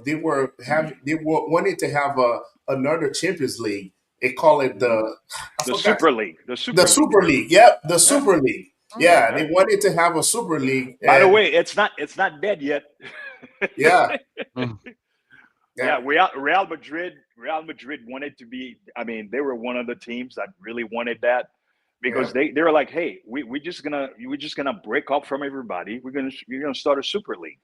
wanting to have another Champions League. They call it Mhm. I The forgot Super League. The the Super League. Super League. Yep, the Yeah. Super League. Oh, Yeah, yeah. they wanted to have a Super League, By the and way, it's not dead yet. yeah, Mm. Yeah, yeah, Real Madrid wanted to be. I mean, they were one of the teams that really wanted that yeah, because they were like, hey, we're just gonna break up from everybody. We're gonna start a Super League.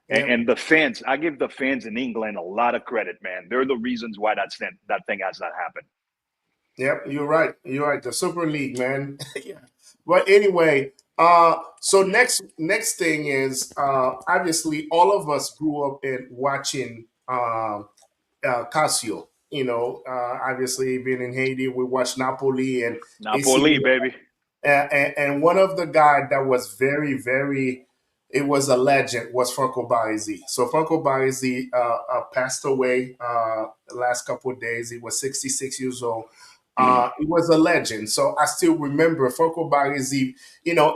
And, yeah. and the fans, I give the fans in England a lot of credit, man. They're the reasons why that thing has not happened. Yep, you're right. You're right. The Super League, man. Yeah. But anyway, so next thing is obviously all of us grew up in watching Casio. Obviously being in Haiti, we watched Napoli and AC Napoli, Milan. baby. And one of the guys that was very, very, it was a legend was Franco Baresi. So Franco Baresi passed away the last couple of days. He was 66 years old. He was a legend. So I still remember Franco Baresi.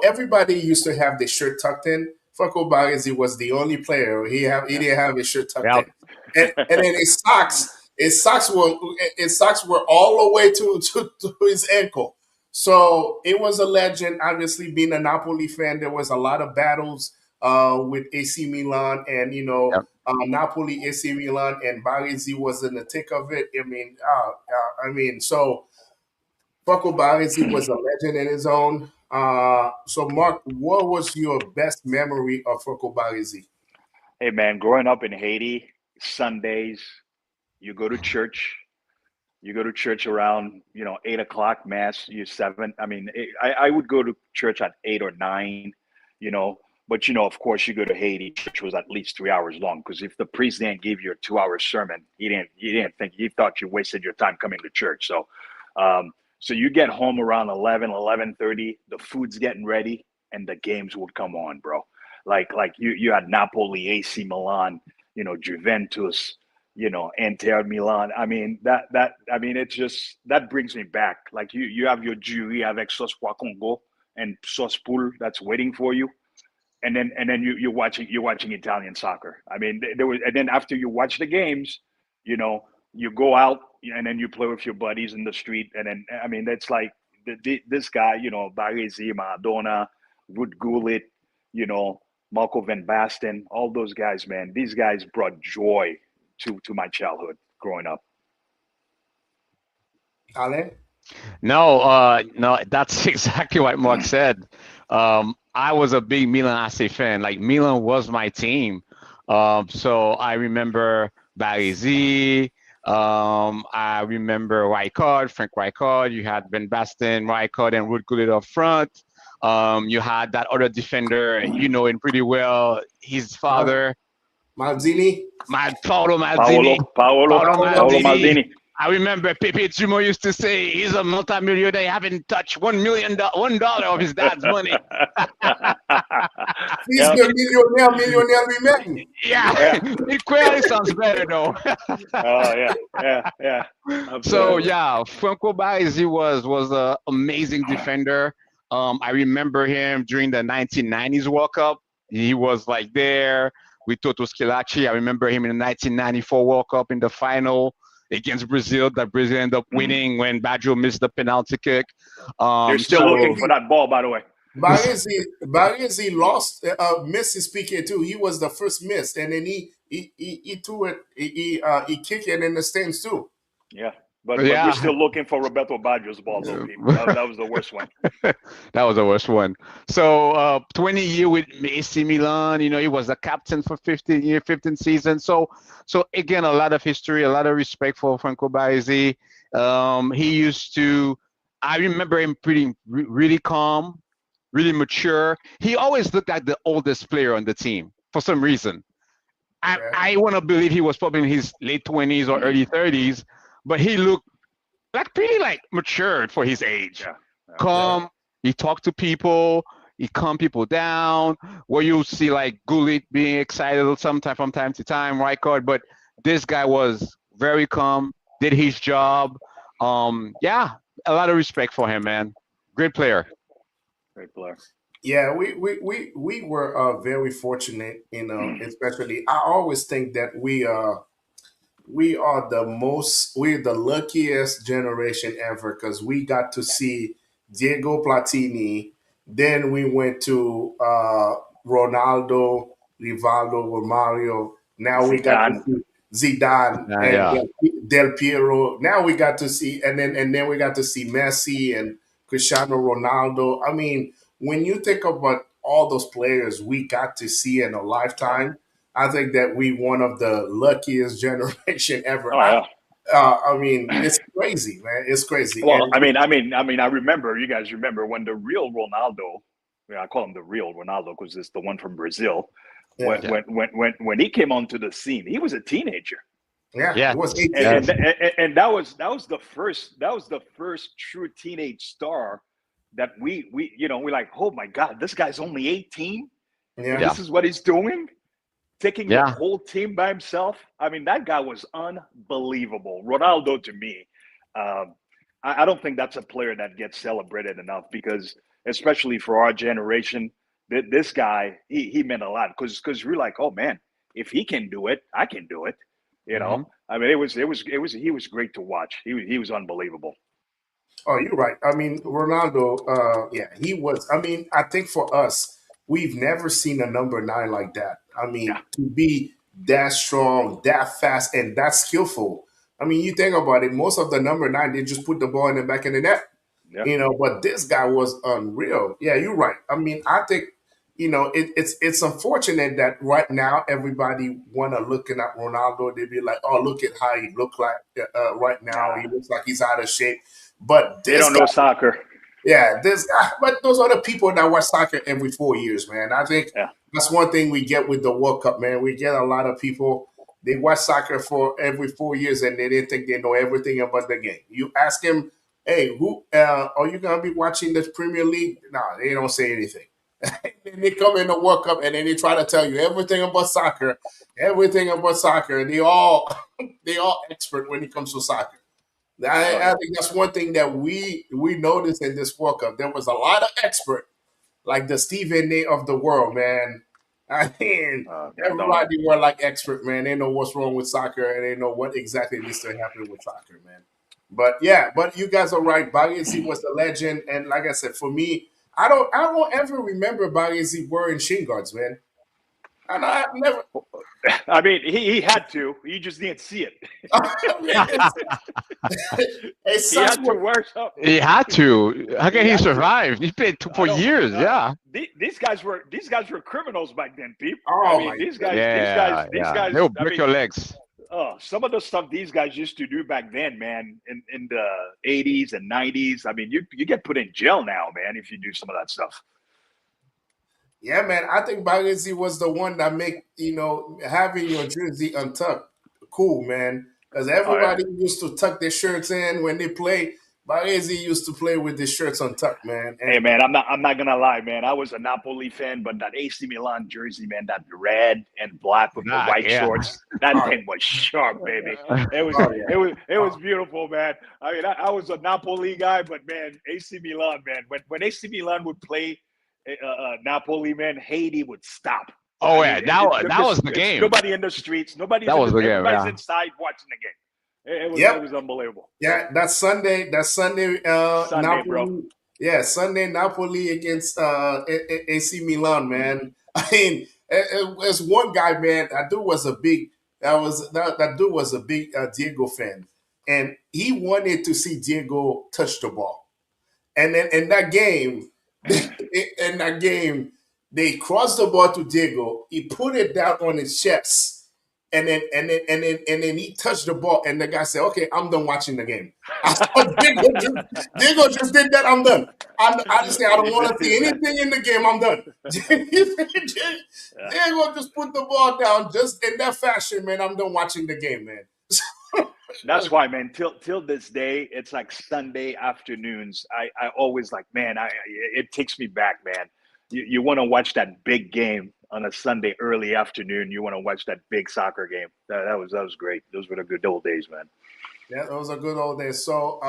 Everybody used to have their shirt tucked in. Franco Baresi was the only player. He Yeah. didn't have his shirt tucked Yeah. in. And then his socks were all the way to his ankle. So it was a legend. Obviously, being a Napoli fan, there was a lot of battles with AC Milan and Yep. Napoli, AC Milan, and Baresi was in the thick of it. So Franco Baresi was a legend in his own. So Mark, what was your best memory of Franco Baresi? Hey, man, growing up in Haiti, Sundays, you go to church. You go to church around 8 o'clock mass. You seven. I mean, I would go to church at 8 or 9. You know, but of course, you go to Haiti. Church was at least 3 hours long because if the priest didn't give you a 2 hour sermon, he didn't think he thought you wasted your time coming to church. So you get home around 11, 11:30. The food's getting ready, and the games would come on, bro. like you had Napoli, AC Milan, Juventus, Inter Milan. I mean it's just that brings me back. Like you have your jury avec sauce pois Congo and sauce poule that's waiting for you, and then you're watching Italian soccer. I mean, there was, and then after you watch the games, you know, you go out and then you play with your buddies in the street, and then I mean, that's like this guy, Baresi, Maradona, Ruud Gullit, Marco van Basten, all those guys, man. These guys brought joy to my childhood growing up. Alain? No, no, that's exactly what Mark said. I was a big Milan AC fan. Like Milan was my team. So I remember Baresi. I remember Rijkaard, Frank Rijkaard. You had Ben Basten, Rijkaard, and Ruud Gullit up front. You had that other defender, you know him pretty well. His father, Maldini? Paolo Maldini. Paolo Maldini. Maldini. I remember Pepe Tumo used to say he's a multimillionaire, haven't touched $1 of his dad's money. He's the millionaire remain. Yeah, it clearly sounds better though. Oh yeah. So Absolutely. yeah, Franco Baresi was an amazing defender. I remember him during the 1990s World Cup. He was like there with Toto Schilacci. I remember him in the 1994 World Cup in the final against Brazil that Brazil ended up winning when Baggio missed the penalty kick. They're still So looking for that ball, by the way. Baresi lost, missed his PK too. He was the first miss, and then he threw it, he kicked it in the stands too. Yeah. But we're yeah, still looking for Roberto Baggio's ball, though, people. That was the worst one. that was the worst one. So 20 years with AC Milan, he was the captain for 15 years, 15 seasons. So again, a lot of history, a lot of respect for Franco Baresi. He used to, I remember him really calm, really mature. He always looked like the oldest player on the team for some reason. Yeah. I want to believe he was probably in his late 20s or early 30s, but he looked like pretty like matured for his age. Yeah. Calm. He talked to people. He calmed people down. Where you see like Gullit being excited sometime from time to time, Rijkaard, but this guy was very calm, did his job. Yeah, a lot of respect for him, man. Great player. Great player. Yeah, we were very fortunate, especially I always think that we're the luckiest generation ever because we got to see Diego Platini. Then we went to Ronaldo, Rivaldo, Romario. Now we got to Zidane. see Zidane and Yeah. Del Piero. Now we got to see, and then we got to see Messi and Cristiano Ronaldo. I mean, when you think about all those players we got to see in a lifetime, I think that we one of the luckiest generation ever. Oh yeah. I mean, it's crazy, man. It's crazy. Well, And I remember. You guys remember when the real Ronaldo? Yeah, I call him the real Ronaldo because it's the one from Brazil. When yeah, Yeah. when he came onto the scene, he was a teenager. yeah, Yeah. it was and 18. and, and that was the first true teenage star that we're like, oh my god, this guy's only 18 and Yeah, Yeah. this is what he's doing, taking the Yeah. whole team by himself. I mean, that guy was unbelievable. Ronaldo to me, I don't think that's a player that gets celebrated enough because especially for our generation, this guy he meant a lot because we're like, oh man, if he can do it, I can do it. You hmm know, I mean, he was great to watch. He was unbelievable. oh, you're right. I mean, Ronaldo, yeah, he was. I mean, I think for us, we've never seen a number nine like that. I Yeah, mean, to be that strong, that fast, and that skillful. I mean, you think about it, most of the number nine, they just put the ball in the back of the net. yeah. But this guy was unreal. Yeah, you're right. I mean, I think, it's unfortunate that right now everybody wanna looking at Ronaldo, they be like, oh, look at how he look like right now. He Nah, looks like he's out of shape. But they this don't guy, know soccer. yeah, this guy, but those are the people that watch soccer every 4 years, man. I think Yeah, that's one thing we get with the World Cup, man. We get a lot of people, they watch soccer for every 4 years and they didn't think they know everything about the game. You ask them, hey, who are you gonna be watching the Premier League? No, they don't say anything. And they come in the World Cup and then they try to tell you everything about soccer, and they all expert when it comes to soccer. Oh I yeah. think that's one thing that we noticed in this World Cup. There was a lot of expert, like the Stephen A. of the world, man. I mean, I don't. everybody were like expert, man. They know what's wrong with soccer and they know what exactly needs to happen with soccer, man. But yeah, but you guys are right. Baresi was the legend, and like I said, for me, I don't ever remember Baresi wearing shin guards, man. And I never. I mean, he had to. He just didn't see it. It's He such had to what. wear something. He had to. How can He he had to. survive? He played I for know. years. Yeah. These guys were criminals back then, Pete. I Oh mean, my these god. guys, these guys, Yeah. these Yeah. guys. They'll I break mean, your legs. some of the stuff these guys used to do back then, man, in the '80s and '90s. I mean, you get put in jail now, man, if you do some of that stuff. Yeah, man. I think Baresi was the one that make having your jersey untucked cool, man. Because Oh yeah. everybody used to tuck their shirts in when they play. Baresi used to play with his shirts untucked, man. Hey And man, I'm not gonna lie, man. I was a Napoli fan, but that AC Milan jersey, man, that red and black with the Nah, white yeah. shorts, that oh, thing was sharp, baby. It was oh yeah, it was it was oh, beautiful, man. I mean, I was a Napoli guy, but man, AC Milan, man, when AC Milan would play Napoli, man, Haiti would stop. I Oh mean, yeah. That was the it's game. nobody in the streets, That was the game. everybody's Yeah. inside watching the game. It yep, was unbelievable. yeah. That Sunday, Sunday, bro. Napoli. Yeah, Sunday Napoli against AC Milan, man. I mean, as one guy, man, that dude was a big. That dude was a big Diego fan, and he wanted to see Diego touch the ball. And then in that game, they crossed the ball to Diego. He put it down on his chest, and then he touched the ball. And the guy said, "Okay, I'm done watching the game." I thought Diego just did that. I'm done. I just say I don't He want just to see did that. anything in the game. I'm done. Yeah. Diego just put the ball down just in that fashion, man. I'm done watching the game, man. That's why, man. Till this day, it's like Sunday afternoons. I always like, man. It takes me back, man. You want to watch that big game on a Sunday early afternoon. You want to watch that big soccer game. That was great. Those were the good old days, man. Yeah, those are good old days. So,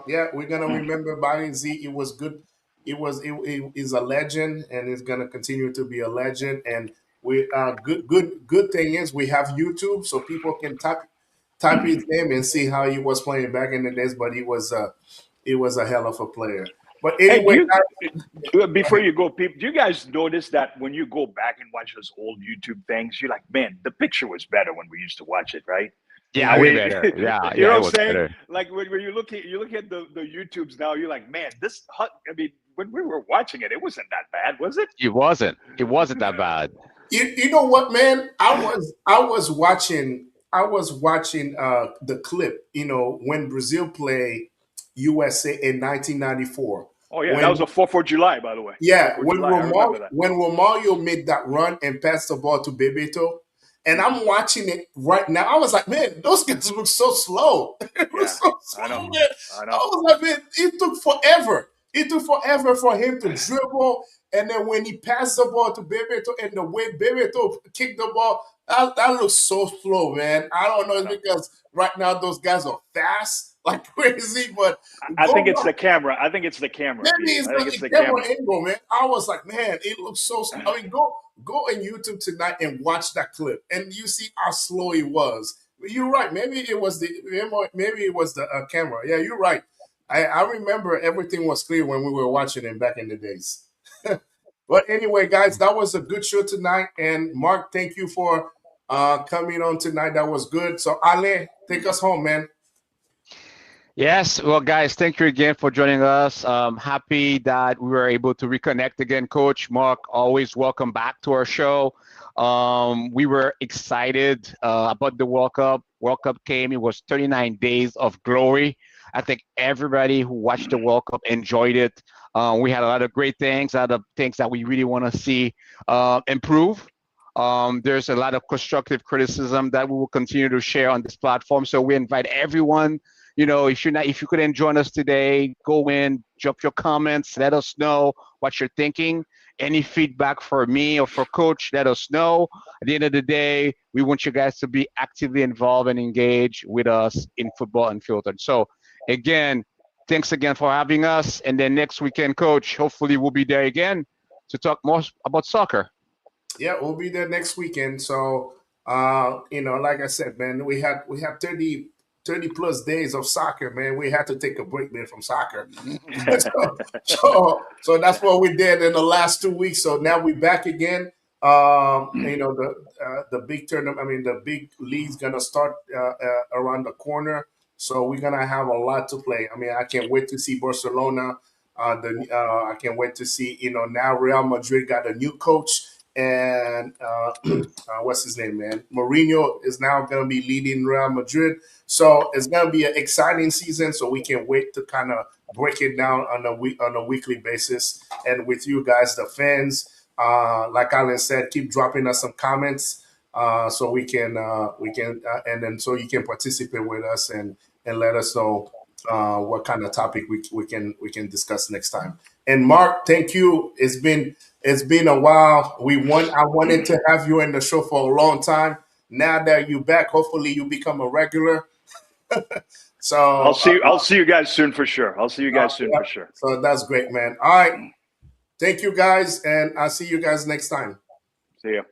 yeah, we're gonna remember Barry Z. It was good. It is a legend, and it's gonna continue to be a legend. And we good thing is we have YouTube, so people can type his name and see how he was playing back in the days. But he was a hell of a player. But Hey, anyway, before you go, Pete, do you guys notice that when you go back and watch those old YouTube things, you're like, man, the picture was better when we used to watch it, right? Yeah, I way mean, better. Yeah, you know yeah, what it I'm was saying? better. Like when you look at the YouTubes now, you're like, man, I mean, when we were watching it, it wasn't that bad, was it? It wasn't. It wasn't that bad. you know what, man? I was watching the clip. When Brazil played USA in 1994. Oh yeah, that When was a 4th of July, by the way. Yeah, 4th of July, I remember that. when Romario made that run and passed the ball to Bebeto, and Mhm. I'm watching it right now. I was like, man, those guys look so slow. It was Yeah, so I know, slow, man. I I know. was like, man, it took forever. It took forever for him to dribble, and then when he passed the ball to Bebeto, and the way Bebeto kicked the ball, that looks so slow, man. I don't know, I it's know. because right now those guys are fast like crazy, but I think go it's the camera. I think it's the camera, Maybe Pete. it's I think the it's the camera camera. angle, man. I was like, man, it looks so. I mean, go on YouTube tonight and watch that clip, and you see how slow it was. You're right. Maybe it was the camera. Yeah, you're right. I remember everything was clear when we were watching it back in the days. But anyway, guys, that was a good show tonight. And Mark, thank you for coming on tonight. That was good. So Ale, take us home, man. Yes, well, guys, thank you again for joining us. Happy that we were able to reconnect again, Coach Mark. Always welcome back to our show. We were excited about the World Cup. World Cup came. It was 39 days of glory. I think everybody who watched the World Cup enjoyed it. We had a lot of great things, a lot of things that we really want to see improve. There's a lot of constructive criticism that we will continue to share on this platform. So we invite everyone. If you couldn't join us today, go in, drop your comments, let us know what you're thinking, Any feedback for me or for Coach, let us know. At the end of the day, we want you guys to be actively involved and engaged with us in Football Unfiltered. So, again, thanks again for having us. And then next weekend, Coach, hopefully we'll be there again to talk more about soccer. Yeah, we'll be there next weekend. So, like I said, man, we had 30 plus days of soccer, man. We had to take a break, man, from soccer. So that's what we did in the last 2 weeks. So now we're back again. The big tournament. I mean, the big league's gonna start around the corner. So we're gonna have a lot to play. I mean, I can't wait to see Barcelona. I can't wait to see. Now Real Madrid got a new coach, and what's his name, man? Mourinho is now gonna be leading Real Madrid. So it's gonna be an exciting season. So we can wait to kind of break it down on a weekly basis. And with you guys, the fans, like Alan said, keep dropping us some comments so and then so you can participate with us and let us know what kind of topic we can discuss next time. And Mark, thank you. It's been a while. I wanted to have you in the show for a long time. Now that you're back, hopefully you become a regular. I'll So see. I'll see you guys soon for sure. I'll see you guys soon yeah, for sure. so that's great, man. All right. Thank you guys, and I'll see you guys next time. See ya.